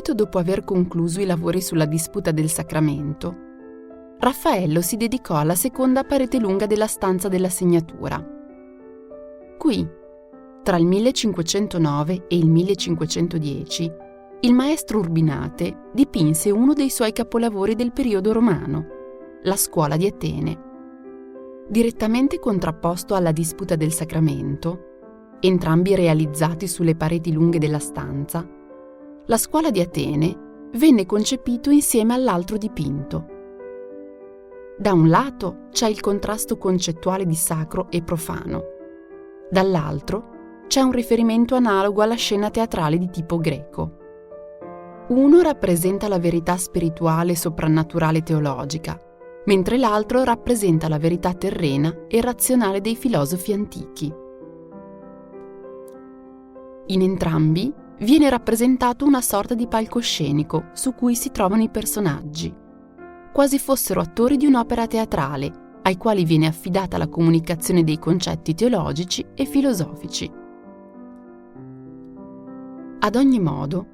Subito dopo aver concluso i lavori sulla disputa del Sacramento, Raffaello si dedicò alla seconda parete lunga della stanza della segnatura. Qui, tra il 1509 e il 1510, il maestro Urbinate dipinse uno dei suoi capolavori del periodo romano, la Scuola di Atene. Direttamente contrapposto alla disputa del Sacramento, entrambi realizzati sulle pareti lunghe della stanza, la Scuola di Atene venne concepito insieme all'altro dipinto. Da un lato c'è il contrasto concettuale di sacro e profano, dall'altro c'è un riferimento analogo alla scena teatrale di tipo greco. Uno rappresenta la verità spirituale soprannaturale teologica, mentre l'altro rappresenta la verità terrena e razionale dei filosofi antichi. In entrambi viene rappresentato una sorta di palcoscenico su cui si trovano i personaggi, quasi fossero attori di un'opera teatrale, ai quali viene affidata la comunicazione dei concetti teologici e filosofici. Ad ogni modo,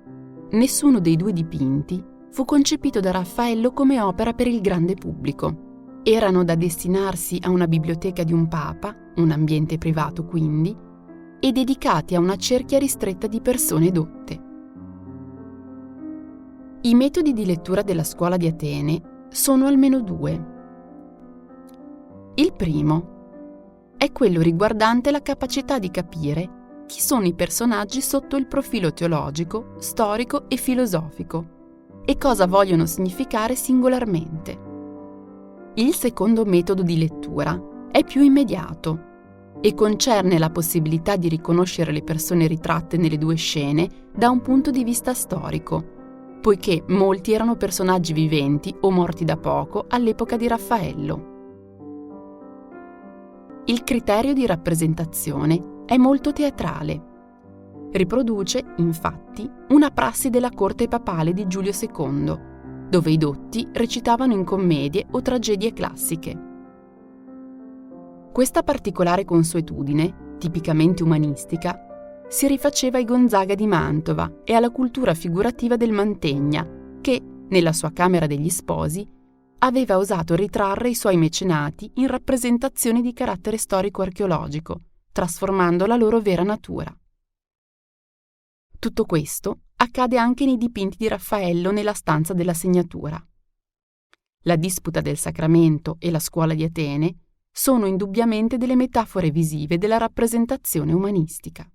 nessuno dei due dipinti fu concepito da Raffaello come opera per il grande pubblico. Erano da destinarsi a una biblioteca di un papa, un ambiente privato quindi, e dedicati a una cerchia ristretta di persone dotte. I metodi di lettura della Scuola di Atene sono almeno due. Il primo è quello riguardante la capacità di capire chi sono i personaggi sotto il profilo teologico, storico e filosofico e cosa vogliono significare singolarmente. Il secondo metodo di lettura è più immediato e concerne la possibilità di riconoscere le persone ritratte nelle due scene da un punto di vista storico, poiché molti erano personaggi viventi o morti da poco all'epoca di Raffaello. Il criterio di rappresentazione è molto teatrale. Riproduce, infatti, una prassi della corte papale di Giulio II, dove i dotti recitavano in commedie o tragedie classiche. Questa particolare consuetudine, tipicamente umanistica, si rifaceva ai Gonzaga di Mantova e alla cultura figurativa del Mantegna, che, nella sua Camera degli Sposi, aveva osato ritrarre i suoi mecenati in rappresentazioni di carattere storico-archeologico, trasformando la loro vera natura. Tutto questo accade anche nei dipinti di Raffaello nella stanza della segnatura. La disputa del Sacramento e la Scuola di Atene sono indubbiamente delle metafore visive della rappresentazione umanistica.